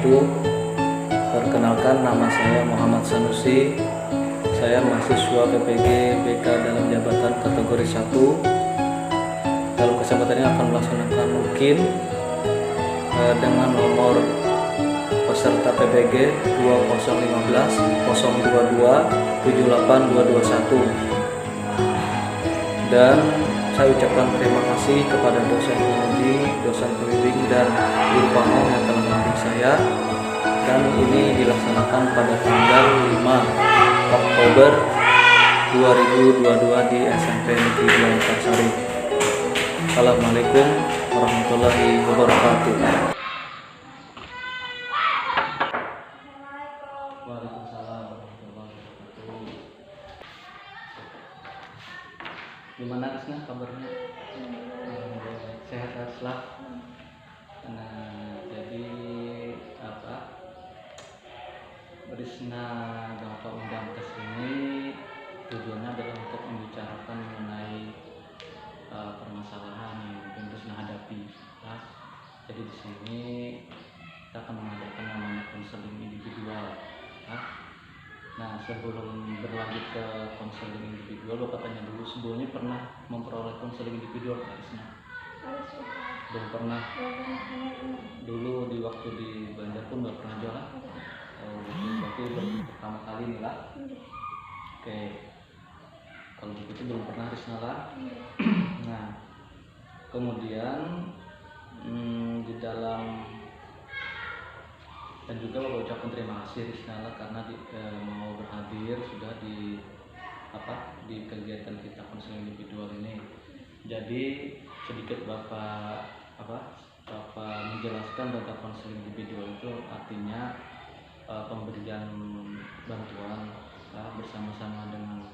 wabarakatuh. Perkenalkan, nama saya Muhammad Sanusi. Saya mahasiswa PPG BK dalam jabatan kategori 1. Dalam kesempatan ini akan melaksanakan mungkin dengan nomor peserta PPG 2015 022 78221. Dan saya ucapkan terima kasih kepada dosen penguji, dosen pembimbing, dan guru pamong yang telah membimbing saya. Dan ini dilaksanakan pada tanggal 5 Oktober 2022 di SMP Negeri 2 Mekarsari. Assalamualaikum warahmatullahi wabarakatuh. Waalaikumsalam warahmatullahi wabarakatuh. Gimana Risna kabarnya? Sehat Aslah. Nah, jadi Risna Bapak undang ke sini tujuannya adalah untuk membicarakan mengenai permasalahan yang mungkin Risna hadapi. Jadi di sini kita akan mengadakan namanya konseling individual. Nah, sebelum berlanjut ke konseling individual, Bapak tanya dulu, sebelumnya pernah memperoleh konseling individual Kak Risna? Belum pernah. Dulu di waktu di Banjar pun nggak pernah jualan. Berarti baru pertama kali nih lah. Oke, kalau begitu belum pernah Risna lah. Nah, kemudian di dalam dan juga Bapak ucapkan terima kasih Risna lah karena mau berhadir sudah di kegiatan kita konseling individual ini. Jadi sedikit Bapak menjelaskan tentang konseling individual itu artinya pemberian bantuan bersama-sama dengan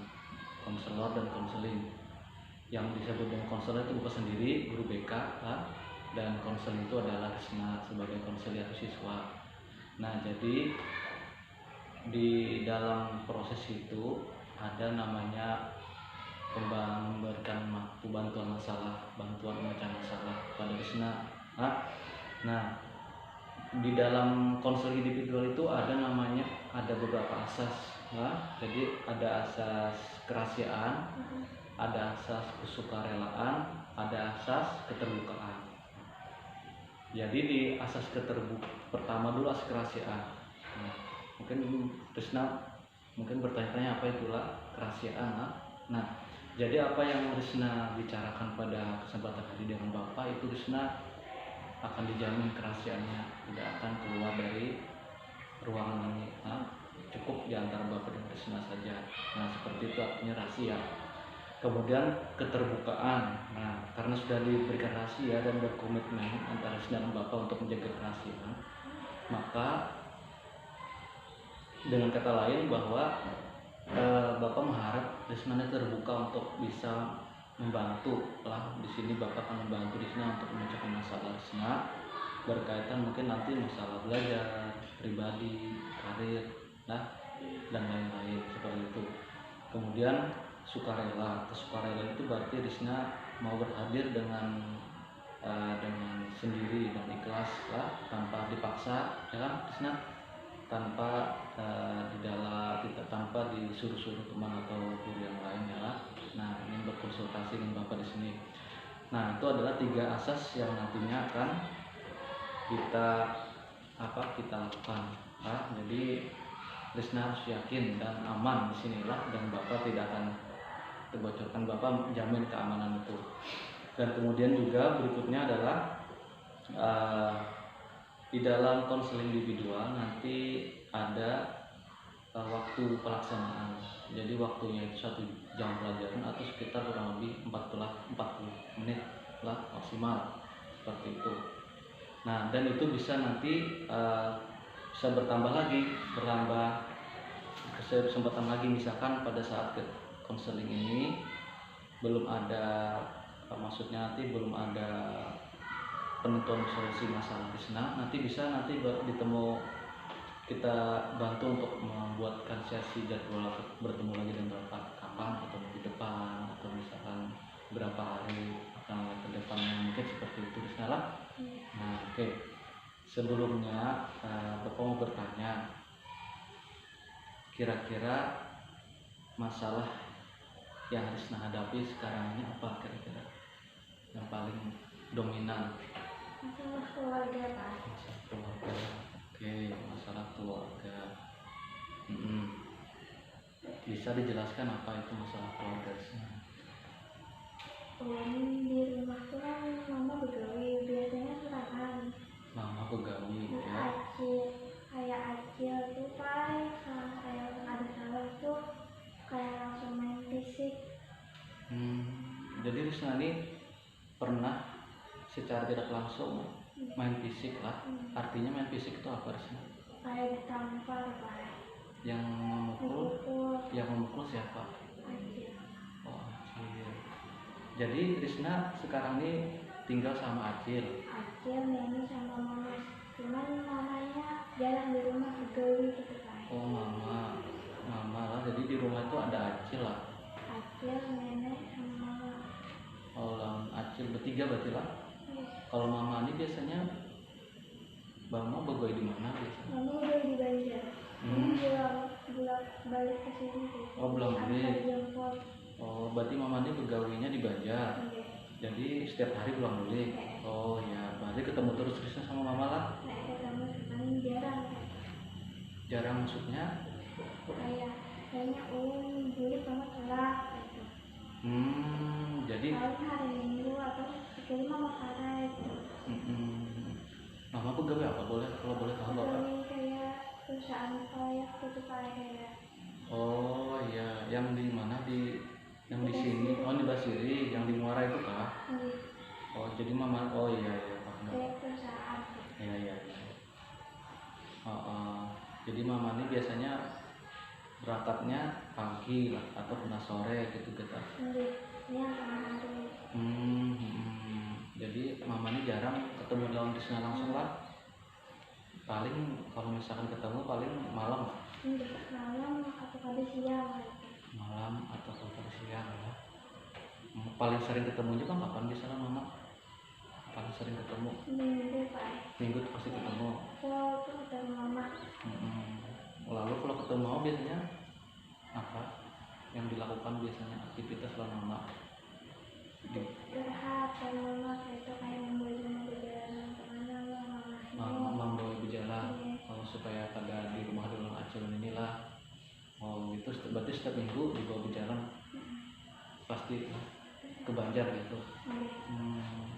konselor dan konseling. Yang disebut dengan konselor itu bukan sendiri guru BK dan konseling itu adalah Risna sebagai konselor atau siswa. Nah, jadi di dalam proses itu ada namanya memberikan bantuan memecah masalah pada Risna. Nah, di dalam konseling individual itu ada beberapa asas. Jadi ada asas kerahasiaan, ada asas kesukarelaan, ada asas keterbukaan. Jadi di asas pertama dulu asas kerahasiaan. Mungkin Risna bertanya-tanya apa itulah kerahasiaan. Nah, jadi apa yang Risna bicarakan pada kesempatan tadi dengan Bapak itu Risna akan dijamin kerahasiaannya, tidak akan keluar dari ruangan ini. Cukup di antara Bapak dan Risna saja. Nah, seperti itu artinya rahasia. Kemudian keterbukaan. Nah, karena sudah diberikan rahasia dan berkomitmen antara Risna dan Bapak untuk menjaga kerahasiaan, maka dengan kata lain bahwa Bapak mengharap Risna terbuka untuk bisa membantu lah. Di sini Bapak akan membantu Risna untuk memecahkan masalah Risna berkaitan mungkin nanti masalah belajar, pribadi, karir, dan lain-lain seperti itu. Kemudian kesukarelaan itu berarti Risna mau berhadir dengan sendiri dan ikhlas tanpa dipaksa, Risna, tanpa tanpa disuruh-suruh teman atau guru yang lain Nah, ini berkonsultasi dengan Bapak di sini. Nah, itu adalah 3 asas yang nantinya akan kita lakukan. Jadi Risna harus yakin dan aman di sinilah, dan Bapak tidak akan terbocorkan, Bapak jamin keamanan itu. Dan kemudian juga berikutnya adalah di dalam konseling individual nanti ada waktu pelaksanaan. Jadi waktunya itu 1 jam pelajaran atau sekitar kurang lebih 40 menit lah maksimal, seperti itu. Nah, dan itu bisa nanti bisa bertambah kesempatan lagi, misalkan pada saat konseling ini belum ada belum ada penentuan solusi masalah Risna, nanti kita bantu untuk membuatkan sesi jadwal bertemu lagi dengan Bapak kapan, atau minggu depan, atau misalkan berapa hari ke depannya, mungkin seperti itu Risna lah. Nah, oke. Sebelumnya Bapak mau bertanya, kira-kira masalah yang Risna hadapi sekarang ini apa kira-kira yang paling dominan? Masalah keluarga, Pak. Masalah keluarga. Oke, masalah keluarga. Mm-mm. Bisa dijelaskan apa itu masalah keluarga Risna? Di rumah tuh kan mama begawi, biasanya serangan. Mama begawi ya. Kayak Acil tuh Pak, kayak ada salah tuh kayak langsung main fisik. Jadi Risna ini pernah secara tidak langsung main fisik lah. Artinya main fisik itu apa Risna? Kayak ditampar Pak. Yang memukul siapa? Acil. Oh, Acil. Jadi Risna sekarang ini tinggal sama Acil. Acil ini sama mama, cuman mamanya jarang di rumah, begawi gitu Pak. Oh, mama lah. Jadi di rumah itu ada Acil lah. Acil, nenek, sama mama. Oh, Acil bertiga berarti lah. Kalau mama ini biasanya mama begawi di mana biasanya? Mama udah di Banjar. Bulan balik ke sini tuh. Oh, belum balik. Jempol. Oh, berarti mama ini begawinya di Banjar. Jadi setiap hari pulang balik. Oh ya, berarti ketemu terus Risna sama mama lah. Ketemu cuman jarang. Jarang maksudnya? Kayaknya dulu sama telat gitu. Jadi paling hari Minggu atau sekali mama karena itu. Mama pegawai apa kalau boleh tahu Bapak? Pegawai kayak perusahaan proyek gitu kayak. Oh iya, yang di mana yang di sini? Oh di Basiri, yang di Muara itu kah? Oh jadi mama, oh iya paham. Kayak perusahaan. Iya. Jadi mama ini biasanya berangkatnya pagi lah atau kena sore gitu. Ini yang tengah hari. Jadi mama ini jarang ketemu lawan Risna langsung lah. Paling kalau misalkan ketemu paling malam. Malam atau pada siang. Malam atau pada siang ya. Paling sering ketemu juga kapan biasanya mama? Paling sering ketemu? Minggu Pak. Minggu tuh pasti ketemu. Kalau ketemu mama. Lalu kalau ketemu mama biasanya apa yang dilakukan biasanya aktivitas lawan mama? Curhat sama mama itu kayak membawa berjalan kemana mama. Membawa berjalan. Oh, supaya pada di rumah dulu Acil inilah. Oh gitu, berarti setiap minggu dibawa berjalan pasti ke Banjar gitu.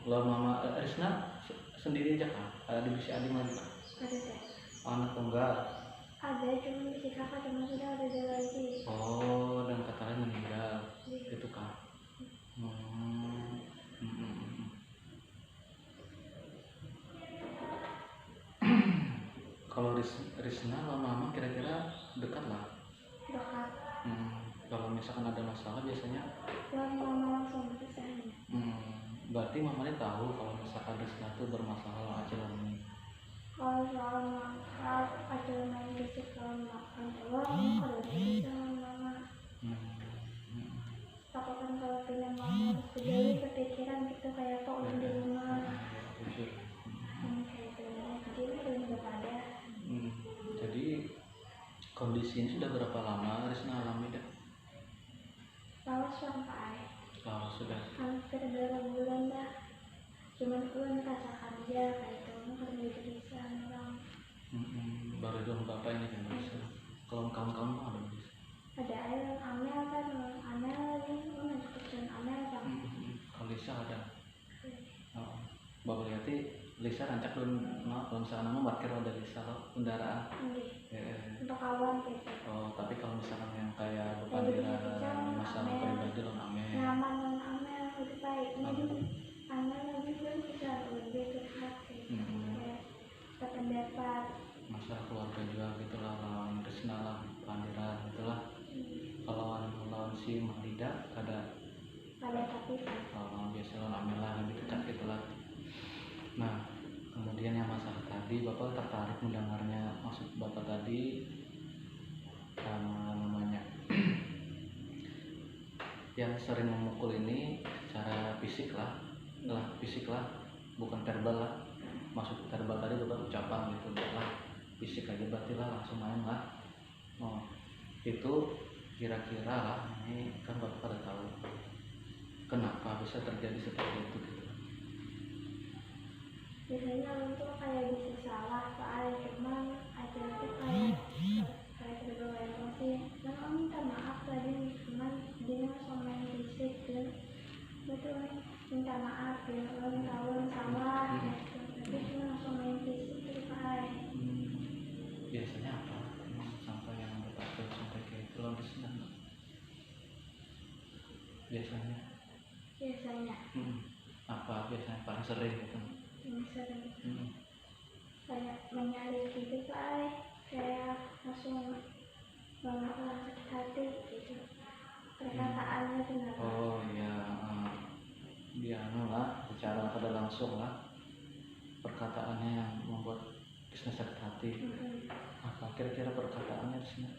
Lalu mama Risna sendiri aja kan? Ada divisi adik lagi kan? Ada deh. Anak tunggal. Ada, cuma si kakak cuma sudah ada lagi. Oh, dan katanya meninggal. Gitu kan? Kalau Risna sama mama kira-kira dekat lah. Dekat. Kalau misalkan ada masalah biasanya Mama langsung pisahnya. Berarti mamanya tahu kalau misalkan Risna tuh bermasalah Acil ini. Kalau soal makan, Acil main fisik kalau makan telur, kalau bisa sama mama. Takutkan kalau punya mama harus berjauh kepikiran gitu kayak kok di rumah. Jadi kondisi ini sudah berapa lama Risna alami dah? Lalu sampai Sudah hampir 2 bulan dah. Cuman ulan rasakan aja kayak itu karena bisa orang. Baru dong bapak ini kan bisa. Kalau kawan-kawan ada bisa. Ada air amel kan, amel lagi mana seperti amel kan. Kalau Lisa ada. Bapak lihat Lisa rancak belum kalau misalkan nama parkir ada Lisa loh kendaraan. Untuk kawan gitu. Oh tapi kalau misalkan yang kayak berpandiran masalah pribadi loh amel. Nyaman amel lebih baik. Amel lagi belum bisa lebih curhat gitu. Kita pendapat. Masalah keluarga juga gitulah lawan Risna lah pandiran gitulah. Kalau lawan si Malida ada tapi biasa lawan amel lah lebih dekat gitulah. Nah, kemudian yang masalah tadi, Bapak tertarik mendengarnya. Maksud Bapak tadi namanya yang sering memukul ini secara fisik lah. bukan verbal lah, maksud verbal tadi bukan ucapan gitu lah, fisik aja berarti lah langsung main lah. Oh itu kira-kira lah, ini kan bapak pada tahu kenapa bisa terjadi seperti itu gitu. Biasanya untuk kayak bisa salah soal cuman aja itu kayak terbawa emosi, nah om minta maaf tadi cuman dia sama yang fisik kan, betul minta maaf ya om tahu salah gitu, tapi cuma langsung main fisik terus kayak Biasanya apa sampai yang berpakai sampai kayak itu lalu senang biasanya apa biasanya paling sering gitu. yang sering kayak menyari gitu kayak langsung orang sakit hati gitu, perkataannya benar. Oh iya, dia lah secara tidak langsung lah perkataannya yang membuat Krisna sakit hati. Apa kira-kira perkataannya di sini?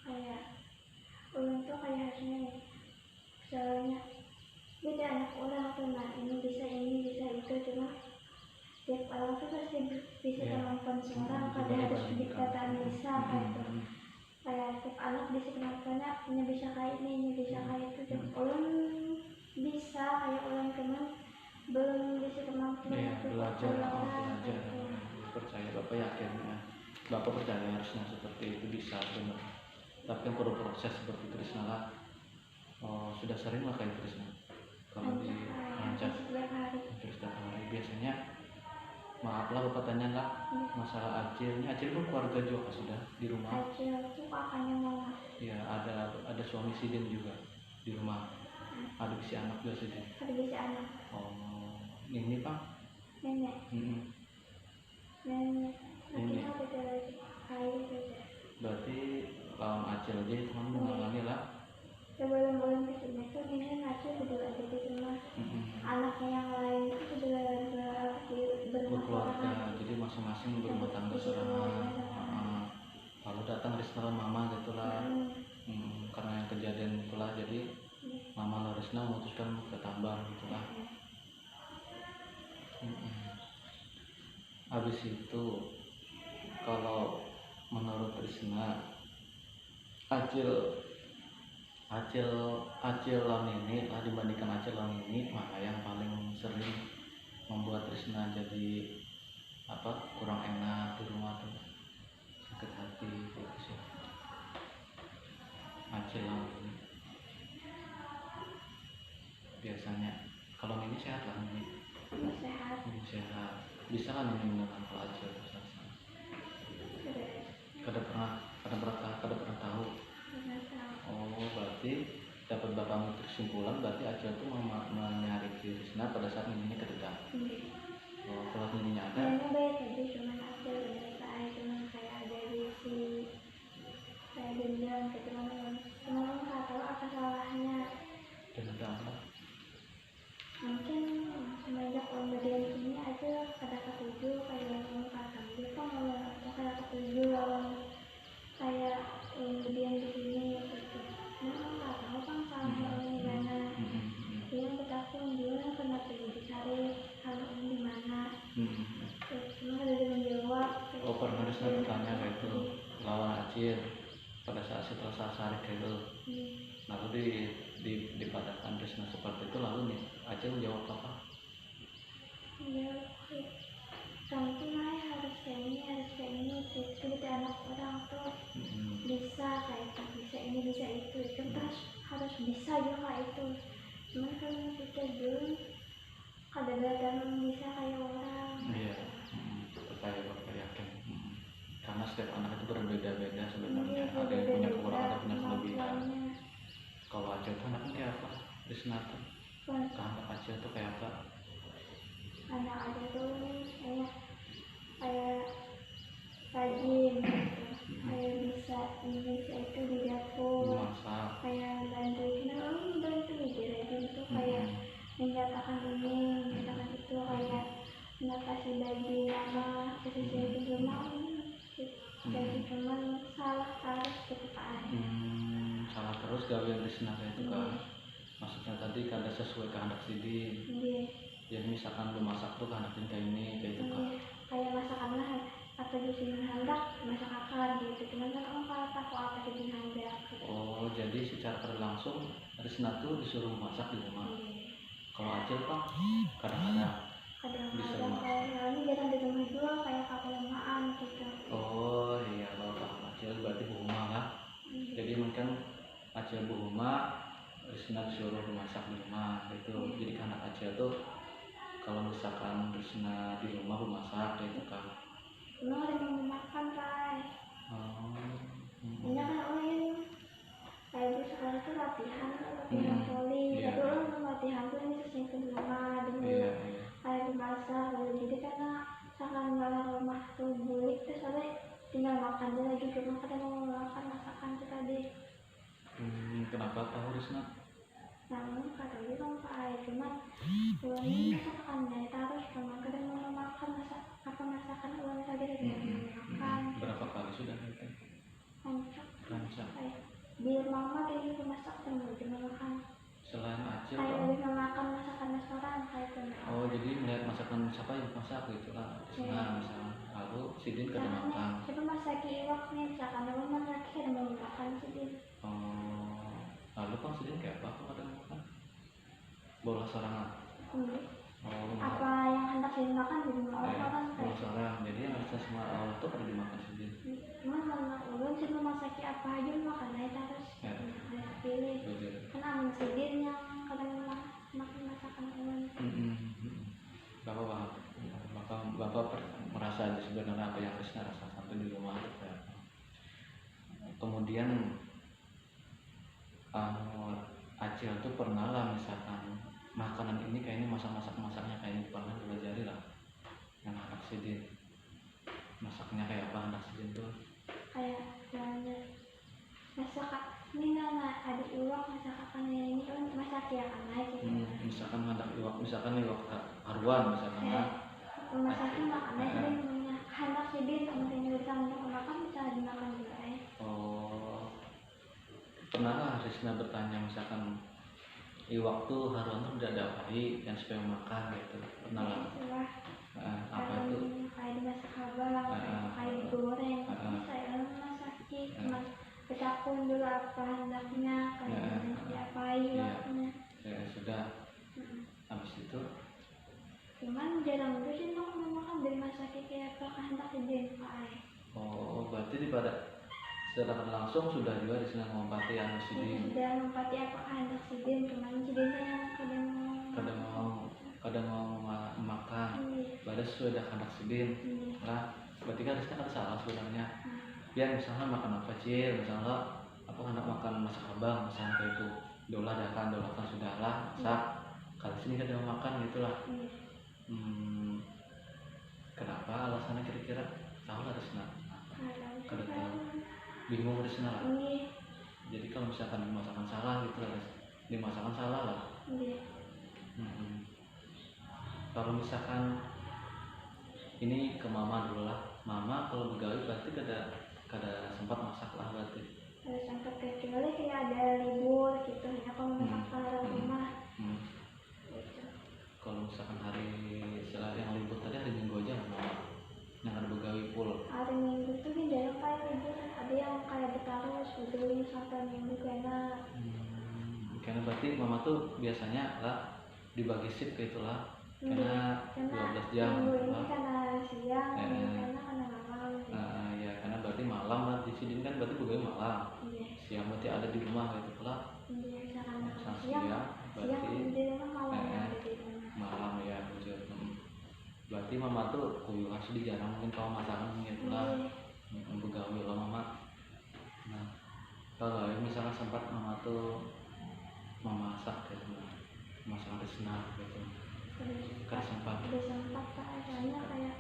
Kayak ulun tuh kayak harusnya misalnya beda anak orang tuh, nah ini bisa itu, cuma tiap orang tuh pasti bisa kemampuan seorang, kadang harus dikatakan bisa kayak itu, kayak tiap anak bisa kemampuannya, ini bisa kayak ini bisa kayak itu, tiap ulun bisa kayak ulun cuman belum bisa kemampuan Iya, untuk belajar. gitu. Percaya bapak yakin ya, bapak percaya harusnya seperti itu bisa benar, tapi yang perlu proses seperti Krisna lah. Oh, sudah sering lah kayak Krisna kalau di Rancas hampir setiap hari. Biasanya maaf lah bapak tanya lah masalah Acil, ini Acil pun keluarga juga sudah di rumah. Acil tuh kakaknya mama. Iya, ada suami Sidin juga di rumah, ada si anak juga Sidin. Ada bisa anak. Oh, ini pak? Nenek. Nenek. Ini. Nanti ada lagi kayak gitu. Berarti lawan Acil aja itu kan mengalami lah. Sebelum kesini tuh ini Acil juga jadi cuma anaknya yang lain itu juga berkeluarga, jadi masing-masing berumah tangga seorang. Lalu datang Risna dan Mama gitulah. Karena yang kejadian itulah, jadi Mama dan Risna memutuskan ke Tambang gitulah. Habis itu kalau menurut Risna, Acil lawan ini lah, dibandingkan Acil lawan ini, mana yang paling sering membuat Risna jadi kurang enak di rumah tuh, sakit hati gitu sih. Acil lawan ini biasanya kalau ini sehat lah, ini sehat bisa kan ini dengan kalau Acil kada pernah tahu. Oh berarti dapat bapak kesimpulan berarti Acil tuh menyari Krisna pada saat ini kededak. Oh kalau ininya ada. Nenek baik aja cuman Acil cuman kayak ada si kayak dendam gitu, cuma nggak tahu apa salahnya. Dendam apa? Mungkin semenjak pemberian ini aja kada ketujuh kayak mengungkapkan dia kan kada ketujuh lawan kayak pemberian di sini gitu. Nah nggak tahu kan salahnya ini gimana. Dia bertakun dia kenapa dicari hal ini di mana. Cuma ada yang menjawab. Oh pernah Risna bertanya kayak itu lawan Acil pada saat setelah sehari kayak itu. Lalu dipadakan Risna seperti itu, lalu nih Acil menjawab apa? Ya, kamu tuh Nay harus kayak ini, itu anak orang tuh bisa kayak itu, bisa ini, bisa itu terus harus bisa juga itu. Cuman kalau kita belum kadang-kadang bisa kayak orang. Iya, percaya bapak yakin. Karena setiap anak itu berbeda-beda sebenarnya, ada yang punya kekurangan, ada punya kelebihan. Kalau Acil tuh anaknya kayak apa? Risna tuh anak Acil tuh kayak apa? Anak Acil tuh kayak rajin gitu, kayak bisa ini bisa itu di dapur, kayak bantu rajin tuh kayak menyatakan ini, menyatakan itu, kayak kasih baju mama, kasih baju mama jadi cuman salah terus ketukaan. Salah terus gawe Risna kayak itu kan. Maksudnya tadi kada sesuai kehendak Sidin. Jadi misalkan lu masak tuh hanakin kayak ini kayak itu kak. Kayak masakan lah apa di sini hendak masak akan gitu, cuman kan orang kalau tahu apa di sini hendak gitu. Oh jadi secara tidak langsung Risna tuh disuruh masak di rumah. Kalau Acil pak kadang-kadang bisa Kadang-kadang kalau ini jarang di rumah juga kayak kelamaan gitu. Oh iya kalau Pak Acil berarti bu rumah kan. Jadi mungkin Acil bu rumah Risna disuruh masak di rumah gitu. Jadi kan anak Acil tuh kalau misalkan Risna di rumah bu masak gitu kan. Emang ada yang mau makan Ray? Oh. Ini kan orang ini kayak di sekolah tuh latihan voli. Iya. Tapi orang latihan tuh ini sesimpel di rumah dulu. Iya. Kayak dimasak gitu. Jadi karena misalkan dalam rumah tuh bulik terus ada tinggal makan aja lagi, cuma kadang mau makan masakan tuh tadi. Kenapa tahu Risna? Namun kata dia kan Ray, cuman uang ini masakannya terus sama kadang mau makan masakan uang tadi lagi makan. Berapa kali sudah gitu? Rancang. Biar mama kayak gitu masak sama cuma makan. Selain Acil Kayak Pak? lebih makan masakan restoran kayak itu. Oh jadi melihat masakan siapa yang masak gitu lah. Risna misalnya. Lalu Sidin kada makan. Coba masak iwak nih, misalkan teman masak ada mau makan sih. Oh, lalu kan Sidin kayak apa kalau kada makan? Bola sorangan. Oh, Apa yang hendak saya makan di rumah orang bola sorang. Jadi yang harusnya semua awal tuh pada dimakan Sidin. Mana ulun sih masak apa aja makan aja terus. Pilih. Kan aman sidin yang kadang makan masakan ulun. Bapak merasa sebenarnya apa yang Risna rasa sampai di rumah itu ya. Kemudian Acil tuh pernah lah misalkan makanan ini kayaknya masaknya kayak ini pernah belajar lah yang anak Sidin masaknya kayak apa anak Sidin tuh Kayak masak ini nggak ada iwak masak apa nih ini kan masak ya kan aja. Misalkan ada iwak haruan misalkan kan. Masaknya makan aja deh punya anak sidin sama yang bisa untuk makan bisa dimakan juga ya. Oh, pernah lah Risna bertanya misalkan iwak tuh haruan tuh udah ada apa yang supaya makan gitu pernah lah. Apa itu? Kayak dimasak abang, kayak digoreng, saya masakin, kecapun dulu apa hendaknya, kayak diapain iwaknya. Ya sudah. Habis itu Cuman jarang juga sih mau makan dari masakin kayak apa hendak sidin Pak. Oh, berarti secara langsung sudah juga Risna ngompati anu Sidin. Sudah ngompati apa hendak sidin, cuman sidinnya yang kadang mau makan. Badas sudah hendak Sidin. Lah, berarti kan Risna kan salah sebenarnya. Ya misalnya makan apa Cil, misalnya apa hendak makan masak abang, misalnya kayak itu. Dolakan sudah lah, masak. Kali sini kan mau makan gitulah. Kenapa alasannya kira-kira tahu lah Risna? Kada tahu. Bingung Risna lah. Jadi kalau misalkan dimasakan salah gitu lah, dimasakan salah lah. Kalau misalkan ini ke mama dulu lah, mama kalau begawi berarti kada sempat masak lah berarti. Ada sempat kecuali kayak ada libur gitu, aku masak ke rumah. Kalau misalkan hari setelah yang libur tadi hari Minggu aja mama yang ada begawi full. Hari Minggu tuh kan jarang kayak libur, ada yang kayak bertaruh sebelum sampai Minggu kena. Karena berarti mama tuh biasanya lah dibagi shift kayak itulah. Karena 12 jam. Minggu ini karena siang, karena malam. Ya karena berarti malam lah di sini kan berarti begawi malam. Siang berarti ada di rumah kayak itulah. Siang berarti di rumah malam ya bujur. Berarti mama tuh kuyuh asli jarang mungkin kalau masakan gitu lah. Begawi lah mama. Nah kalau misalnya sempat mama tuh memasak gitu lah, masakan Risna gitu. Kada sempat. Pak, soalnya kayak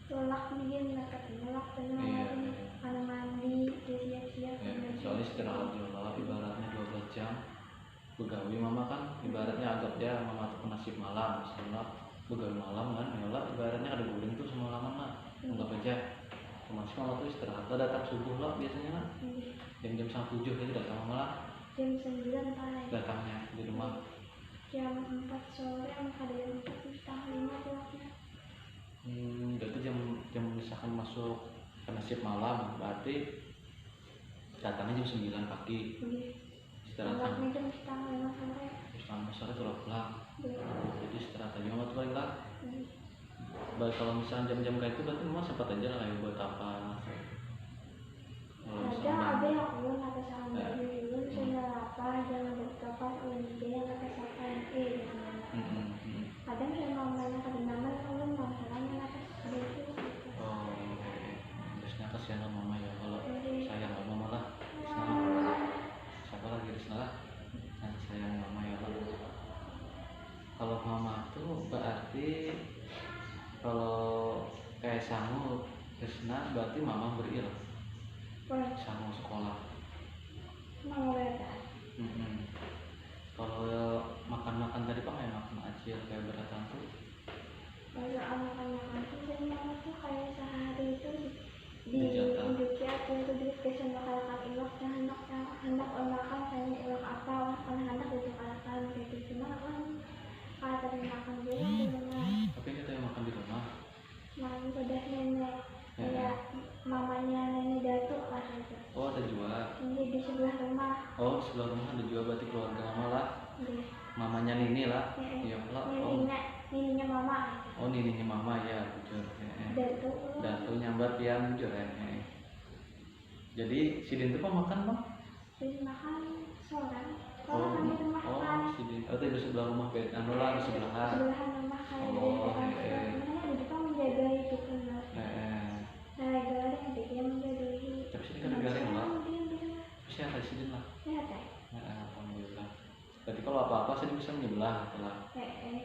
tolak nih dekat tolak karena mandi siap-siap. Soalnya istirahat juga ibaratnya 12 jam. Begawi mama kan ibaratnya agak ya mama tuh nasib malam misalnya begawi malam kan ya ibaratnya ada guling tuh semalaman lah anggap aja masih mama tuh istirahat lah datang subuh lah biasanya kan jam 7 gitu datang malah jam 9 Pak datangnya di rumah jam 4 sore ada yang 4 setengah masuk karena shift malam, berarti datangnya jam 9 pagi, istirahat Pulangnya jam setengah 5 sore. setengah sore sudah pulang. Iya. Jadi istirahat aja mama tuh paling lah. Baik, kalau misalnya jam-jam kayak itu berarti mama sempat aja lah kayak buat apa. Kalau Ada misalnya yang ulun kata sama baju dulu saya apa jangan berapa ulun dia yang kata siapa gitu. Kadang saya mamanya kedengaran ulun masalahnya kata baju. oh, terusnya kasihan sama mama ya, kalau sayang sama mama lah. Siapa lagi di sana lah, nanti sayang mama ya lah. Kalau mama tuh berarti kalau kayak sangu Krisna berarti mama beri lah sangu sekolah. Mau berapa? Kalau makan tadi pak kayak makan acil kayak beratan tuh. Kalau anak-anak itu saya mama tuh kayak sehari itu di Dijatah. induksi atau itu di kesan makan ilok yang hendak makan saya ilok apa anak-anak itu makan gitu cuma kan kalau tadi makan dulu di rumah Tapi kita yang makan di rumah. malam udah nenek kayak mamanya nenek datuk lah gitu. Oh ada juga. Ini di sebelah rumah. Oh sebelah rumah ada juga, berarti keluarga mama lah. Iya. Mamanya Nini lah. Iya lah. Oh. Nininya mama. Oh nininya mama ya, jujur. Datuk. Datuk nyambat yang jujur ya. Jadi Sidin tuh makan bang? Terus makan sore. Kalau kami itu makan. Sidin. Oh itu di sebelah rumah bed. Anu lah di sebelahan. Sebelahan rumah kayak Oh, di depan. Makanya di depan menjaga itu kan. Nah, garing dia menjaga itu. Tapi sini kan garing lah. Dia bisa. Bisa ada Sidin lah. Sehat ya. Alhamdulillah. Berarti kalau apa-apa Sidin bisa menyebelah lah.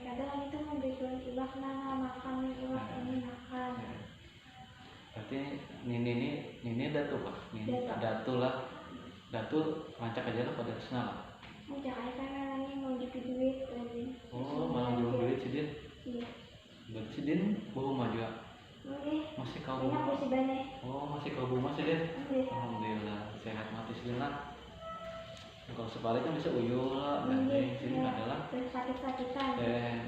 Kadang itu memberikan ilak makan ilak ini makan. Berarti Nini Datu pak. Datu lah. Datu rancak aja lah pada sana lah. Ajak aja kan lagi mau jadi duit lagi. Oh malah jual duit Sidin. Iya. Berarti Sidin bawa maju ya? Masih kau Banyak masih banyak. Oh masih kau rumah Sidin. Iya. Alhamdulillah sehat mati Sidin lah. Kalau sebaliknya bisa uyuh lah, gandeng sini ada lah. Sakit-sakitan.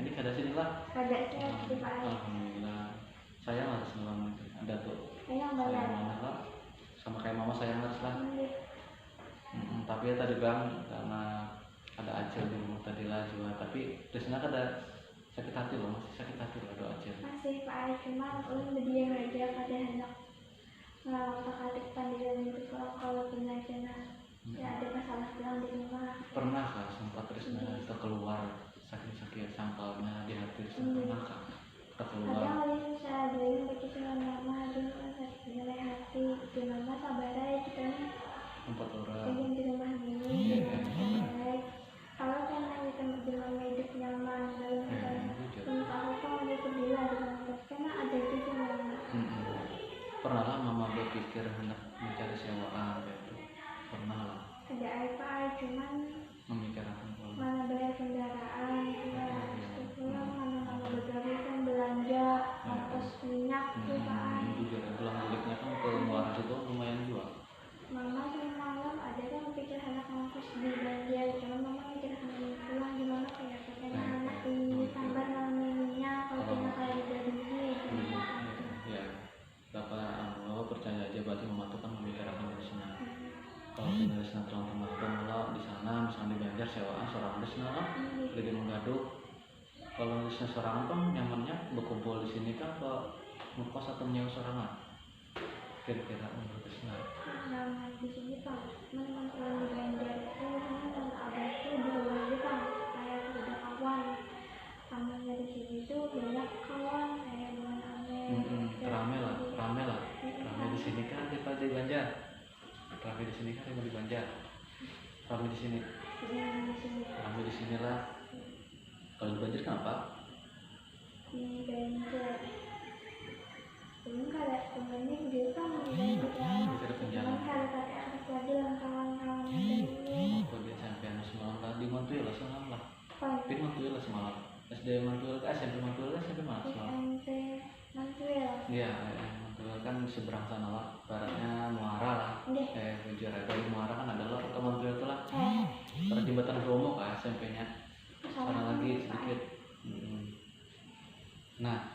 Ini ada sini lah. Ada saya di Pak. Alhamdulillah. Sayang lah selama ada tuh. Sayang Sayang banyak. mama lah. Sama kayak mama sayang lah. Iya. Tapi ya tadi bang karena ada acil di rumah tadi lah juga. Tapi di sana ada sakit hati loh, masih sakit hati loh ada acil. Masih Pak, cuma ulun berdiam aja pada hendak melawan tak panggilan itu kalau punya channel. Ya ada masalah bilang di rumah. Pernah kah sempat Trisna keluar sakit-sakit sangkalnya di hati pernah kah keluar? Ada yang saya dulu baca sama mama dulu kan sakit nilai hati di mama sabar aja kita nih. 4 orang. Pengen di rumah ini. Baik. Kalau kan lagi tempat di mama hidup nyaman dalam kita tahu kan ada kebilah di mama karena ada juga mama. Pernah lah mama berpikir hendak mencari sewaan kayak itu. Pernah lah. Ada apa cuman Memikirkan kalau mana bayar kendaraan pulang mana beberapa kan belanja ongkos minyak tuh Pak. jujur ya, pulang buliknya kan ke luar situ lumayan juga. Mama sering malam ada kan pikir anak ongkos di belanja cuman mama mikir anak pulang gimana kayak katanya anak ini tambah namanya kalau kita kayak dari sini Ya Bapak percaya aja berarti mama tuh kan memikirkan dari sana. Kalau tinggal di sana terang-terang lah di sana misalnya di Banjar sewaan seorang di sana lah lagi menggaduh. Kalau di sana seorang kan nyamannya berkumpul di sini kan ke ngekos atau nyewa sorangan. Kira-kira menurut Krisna. Nah di sini Pak, memang orang di Banjar itu memang abah itu di luar itu Pak, kayak ada kawan. Tamannya di sini tuh banyak kawan kayak dengan Rame lah. Rame di sini kan di Banjar. Rame di sini kan di Banjar. Rame di sini. Rame di sini lah. Kalau di Banjar kenapa? Di Banjar. Ini kalau temennya dia kan di Banjar. Cuman kalau pakai anak lagi yang kawan-kawan dulu. Kalau dia sampai semalam lah di Mantuil lah semalam lah. Pak. Di Mantuil lah semalam. SD Mantuil ke SMP Mantuil lah SMP mana semalam? SMP Mantuil. Iya, Mantuil kan seberang sana lah. Baratnya Muara lah. Jujur aja di Muara kan ada lah ke Mantuil itu lah. Pada jembatan Bromo kan SMP-nya. Sana lagi sedikit. Nah,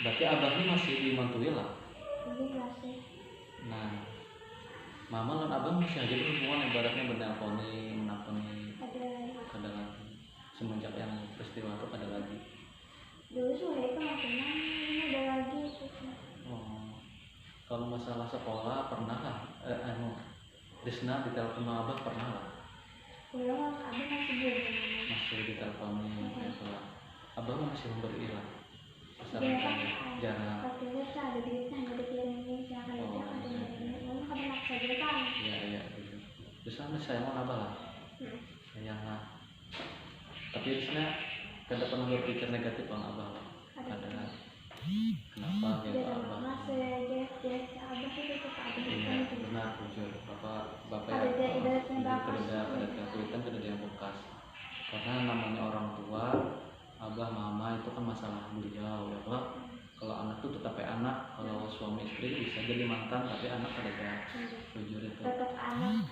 berarti abah ini masih di Mantuil lah. Ini masih Nah, mama dan abang masih aja berhubungan ibaratnya menelponi ada lagi semenjak yang peristiwa itu ada lagi. dulu sih mereka masih ini ada lagi gitu. Oh, kalau masalah sekolah pernah lah, Risna ditelepon sama abah pernah lah, Pulang abang masih belum masih diteleponi gitu lah. Abang masih memberi lah, Iya, misalkan jarang. waktu itu ada duitnya hanya dikirimin silakan aja ada duitnya lalu kadang maksa juga kan. Iya gitu. Terus kan sayang apa lah, sayang lah. Tapi Risna kada pernah berpikir negatif bang abah lah. Ada kenapa gitu Dia abah? mama saya dia abah itu tetap ada Iya gitu. benar jujur bapak Ada dia ibaratnya jujur bapak kada kuitan kada yang bekas. Karena namanya orang tua, abah mama itu kan masalah beliau ya Pak. Kalau anak tuh tetap anak, kalau suami istri bisa jadi mantan tapi anak ada jujur itu. tetap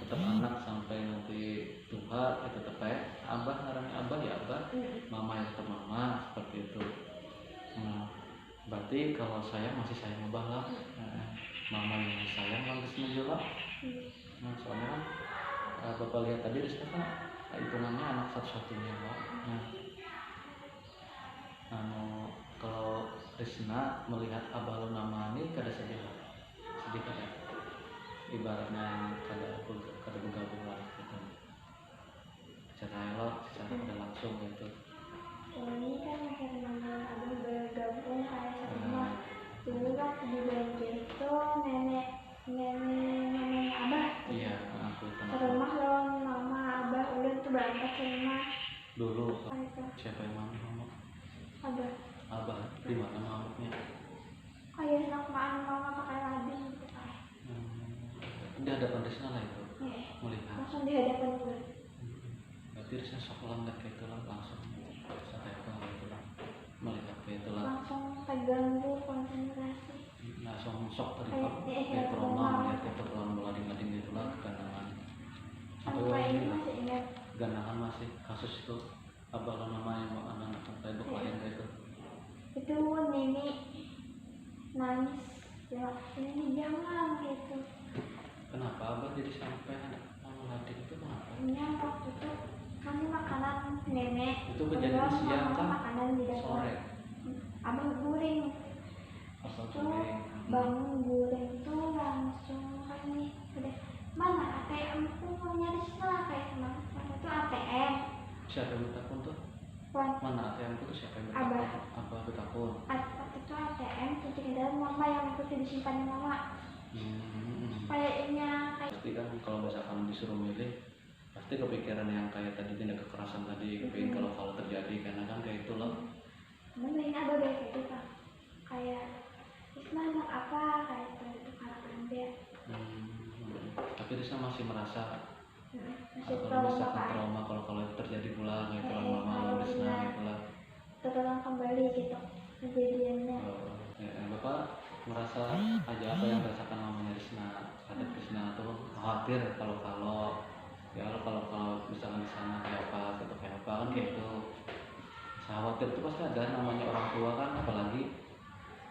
Tetap anak sampai nanti tua ya tetap abah ngarannya abah ya abah, mama ya tetap mama seperti itu. Nah, berarti kalau saya masih sayang abah lah. Mama yang sayang lantas menjual. Nah, soalnya kan bapak lihat tadi Rizka kan hitungannya anak satu-satunya Pak. Nah, kalau Risna melihat abah lo nama ini kada sedih lah, sedih kada, ibaratnya kada bergabung lah gitu. Secara elok, secara kada langsung gitu. ini kan karena abang bergabung kayak rumah dulu kan di banjir itu nenek abah. Iya, aku Ke tenang. rumah loh mama abah udah tuh berangkat ke rumah Dulu mereka siapa yang mama? abah Abah di mana mamanya? kayak anak mama pakai lading gitu kan. Di hadapan Risna lah itu melihat. Langsung di hadapan gue. Berarti Risna sok landak kayak itu lah langsung sampai apa gitu lah melihat kayak itu lah. Langsung terganggu konsentrasi. Langsung sok tadi kayak trauma melihat itu kalau melading-lading gitu lah ganangan. Sampai ini masih ingat. Ganangan masih kasus itu abah lo nama yang mau anak sampai berkelahian kayak itu. Itu nenek nangis ya ini jangan gitu. Kenapa abah jadi sampai melading itu kenapa? Ini waktu itu kan makanan nenek Itu kejadian siang kan? makanan di dapur Sore. abang guring Apa itu tuh? bangun guring tuh langsung kan nih udah mana ATM tuh mau nyaris lah kayak mana itu ATM Siapa yang bertakun tuh? Wan Mana ATM itu siapa yang Abah. bertakun? Apa bertakun? waktu itu ATM cuci ke dalam mama yang itu disimpan mama kayaknya kayak Pasti kan kalau misalkan disuruh milih pasti kepikiran yang kayak tadi tindak kekerasan tadi kepingin kalau terjadi karena kan kayak itu loh. mungkin ada kayak gitu kan kayak Isma anak apa kayak itu kalau ada Tapi Risna masih merasa masih kalau trauma misalkan kan trauma kalau itu terjadi pula gitu lah mama Risna gitu lah. terulang kembali gitu kejadiannya. Bapak merasa aja apa yang dirasakan mamanya Risna ada Risna tuh khawatir kalau ya kalau misalkan di sana kayak apa gitu kayak apa kan kayak itu khawatir itu pasti ada namanya orang tua kan apalagi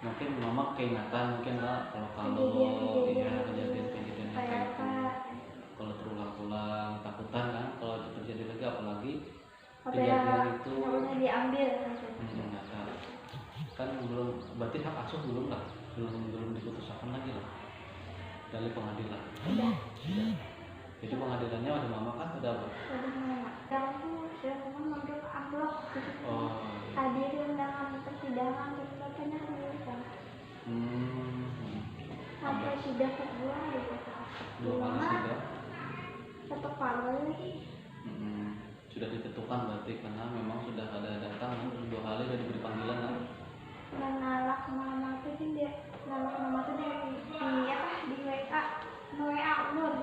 mungkin mama keingatan mungkin lah kalau iya kejadian kayak itu kalau terulang-ulang takutan kan kalau itu terjadi lagi apalagi kejadian itu namanya diambil ternyata kan belum berarti hak asuh belum lah belum diputuskan lagi lah dari pengadilan. udah Jadi pengadilannya ada mama kan ada apa? udah mama sekarang tuh sudah mama manggil amplop hadir undangan persidangan terus katanya kan sampai sudah kedua gitu Dua kali sudah. satu kali Sudah ditentukan berarti karena memang sudah ada datang dua kali sudah diberi panggilan kan? dan nalak mama tuh di WA Nur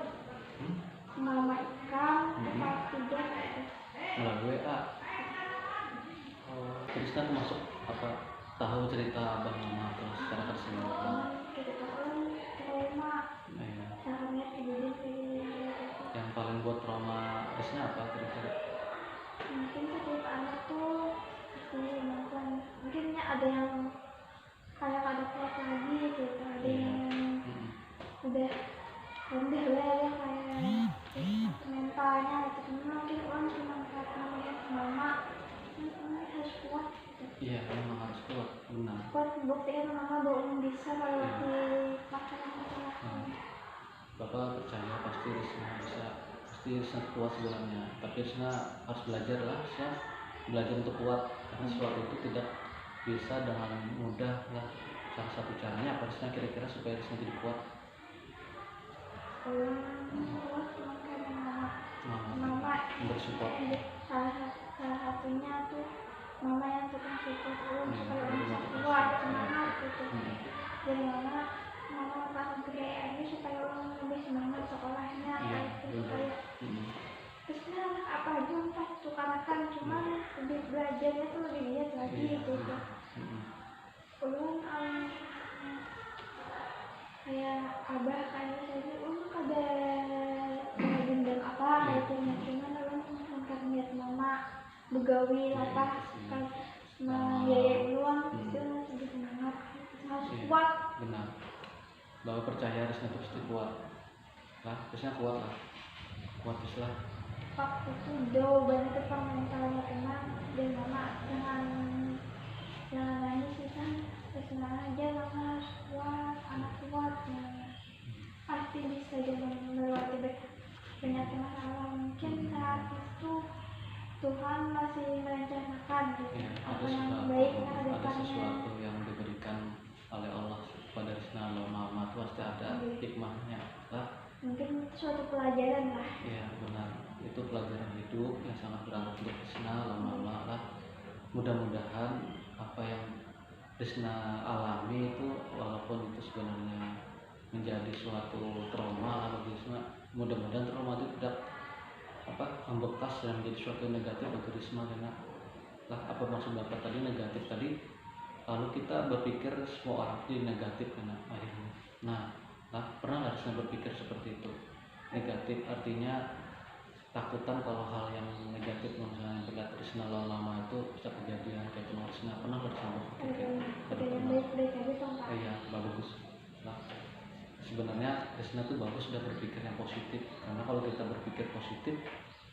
mama Ikang pas tiga Melalui WA. Terus kan termasuk apa tahu cerita abang mama terus secara keseluruhan. kita kan trauma caranya kejadian Yang paling buat trauma Risna apa kira-kira? mungkin setiap anak tuh mungkin ada yang kayak ada kuat lagi gitu ada yang udah rendah lah ya kayak mentalnya gitu. Mungkin orang cuma melihat mama harus kuat gitu. Iya, memang harus kuat, benar. Kuat buktiin mama bahwa bisa kalau dipaksa masalah. Bapak percaya pasti Risna bisa, pasti Risna kuat sebenarnya. Tapi Risna harus belajar lah, Risna belajar untuk kuat karena sesuatu itu tidak bisa dengan mudah lah. Salah satu caranya apa Risna kira-kira supaya Risna jadi kuat? Kuat makanya mama bersupport. Salah satunya tuh mama yang tukang support kalau bisa kuat semangat gitu. Jadi mama kasih kebiayaannya supaya orang lebih semangat sekolahnya supaya terus anak apa aja pas suka makan cuman lebih belajarnya tuh lebih giat lagi gitu. Ulun kayak abah kayak saya ulun ada dendam apa gitu cuman ulun angkat niat mama begawi apa kan membiayai uang itu lebih semangat harus kuat. Benar. Bapak percaya Risna itu pasti kuat lah, Risna kuat lah, kuat lah. Waktu itu jauh banget tentang mentalnya tenang dan mama jangan nangis kita Risna aja mama harus kuat, anak kuat pasti bisa jalan melewati banyak masalah. Mungkin saat itu Tuhan masih merencanakan gitu Ya, apa yang baik ke ada depannya. sesuatu yang diberikan oleh Allah pada Risna, lo mama itu pasti ada hikmahnya lah. Mungkin suatu pelajaran lah. Iya benar, itu pelajaran hidup yang sangat berarti untuk Risna, lo mama lah. Mudah-mudahan apa yang Risna alami itu walaupun itu sebenarnya menjadi suatu trauma lah bagi Risna, mudah-mudahan trauma itu tidak membekas dan menjadi suatu yang negatif bagi Risma. Karena lah apa maksud Bapak tadi negatif tadi, lalu kita berpikir semua orang itu negatif karena akhirnya. Nah, pernah nggak Risna berpikir seperti itu? Negatif artinya takutan kalau hal yang negatif misalnya yang Risna lama itu bisa kejadian kayak teman Risna. Pernah nggak Risna berpikir? Baik-baik aja toh Pak. Iya bagus. Nah, sebenarnya Risna tuh bagus sudah berpikir yang positif, karena kalau kita berpikir positif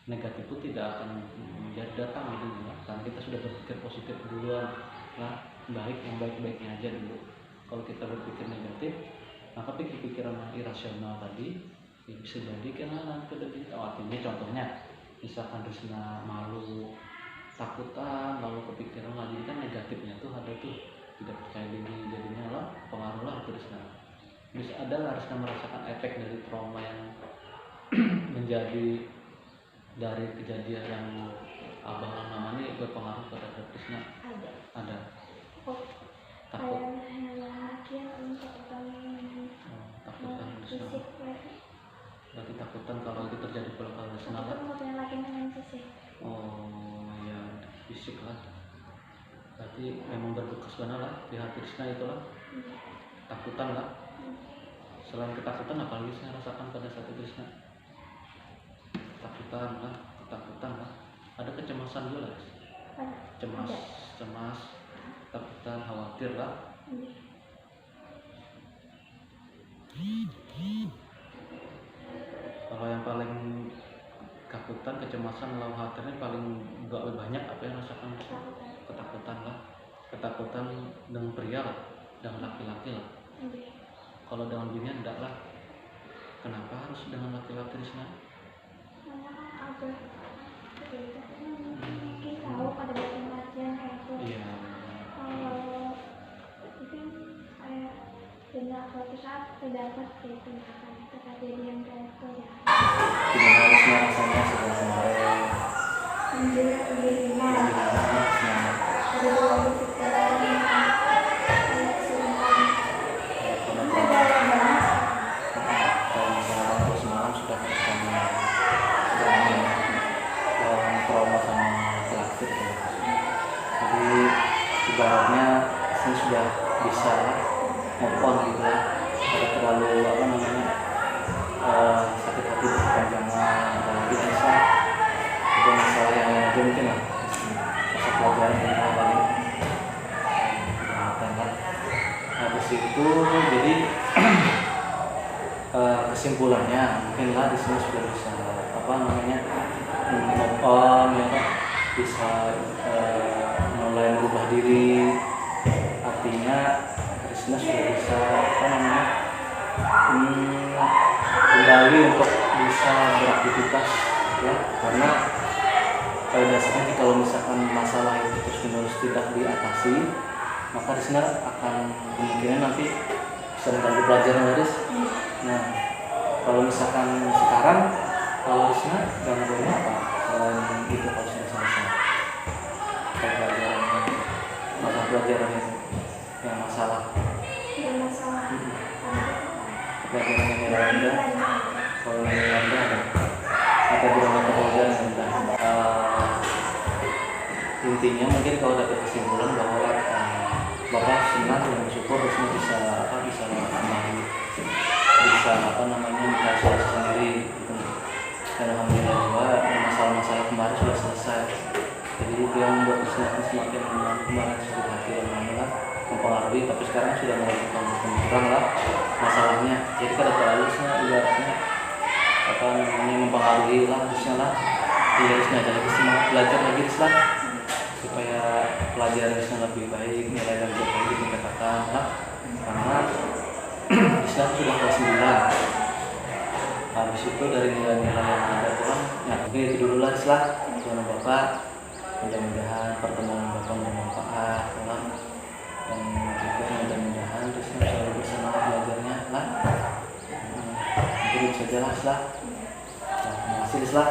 negatif itu tidak akan menjadi datang gitu ya, karena kita sudah berpikir positif duluan lah, baik yang baik-baiknya aja dulu. Kalau kita berpikir negatif maka pikir-pikiran yang irasional tadi ya bisa jadi karena nanti artinya contohnya misalkan Risna malu, takutan, lalu kepikiran lagi kan negatifnya tuh ada tuh tidak percaya diri, jadinya lah pengaruh lah ke Risna. Bisa ada lah Risna merasakan efek dari trauma yang menjadi dari kejadian yang abang namanya berpengaruh pada Risna. Ada. Takut. Takutan Risna. Berarti takutan kalau itu terjadi pada Risna lah. Oh ya fisik lah. Berarti memang berbekas benar lah di hati Risna itulah. Takutan lah. Selain ketakutan apa lagi saya rasakan pada saat itu Risna? Ketakutan lah. Ada kecemasan juga lah. Cemas, ketakutan, khawatir lah. Kalau yang paling ketakutan, kecemasan, lalu khawatirnya paling banyak apa yang rasakan? Ketakutan lah. Ketakutan dengan pria lah, dengan laki-laki lah. Kalau dengan binian enggak lah. Kenapa harus dengan laki-laki Risna? Mungkin tahu pada bagian kayak itu. Iya. Kalau mungkin kayak tidak suatu saat terdapat kayak itu kejadian kayak itu ya. Gimana Risna rasanya setelah kemarin? Menjelaskan lebih ringan. Ada dua pikiran. Ibaratnya saya sudah bisa move on gitu ya, tidak terlalu sakit hati berkepanjangan, apalagi bisa ada masalah yang aja mungkin lah masa pelajaran dan lain-lain lah. Habis itu jadi kesimpulannya mungkin lah di sini sudah bisa apa namanya move on ya kan, bisa mulai merubah diri, artinya Krisna sudah bisa apa namanya kembali untuk bisa beraktivitas ya, karena pada dasarnya kalau misalkan masalah itu terus menerus tidak diatasi, maka Risna akan kemungkinan nanti bisa mengganggu pelajaran Riz. Nah, kalau misalkan sekarang kalau Risna gangguannya apa selain itu kalau sudah selesai pelajarannya, masa pelajaran itu yang masalah pelajaran yang nilai rendah, kalau nilai rendah ada beberapa pelajaran yang rendah. Intinya mungkin kalau dapat kesimpulan bahwa Bapak senang dan bersyukur Risna bisa kembali, bisa apa namanya mencari sendiri gitu. Dan alhamdulillah juga masalah-masalah kemarin sudah selesai. Jadi itu yang membuat Risna semakin kemarin sedikit hati dan alhamdulillah mempengaruhi, tapi sekarang sudah mulai berkurang lah masalahnya. Jadi pada terlalu Risna ibaratnya apa namanya mempengaruhi lah Risna lah. Iya, Risna ada lagi semangat belajar lagi Risna, supaya pelajaran Risna lebih baik, nilai dan lebih ditingkatkan lah. Karena Risna sudah kelas 9. Habis itu dari nilai-nilai yang ada tuh kan, nah mungkin itu dulu lah Risna. Dengan Bapak, mudah-mudahan pertemuan Bapak bermanfaat lah. Dan juga mudah-mudahan Risna selalu bersemangat belajarnya lah. Mungkin itu saja lah Risna. Terima kasih Risna.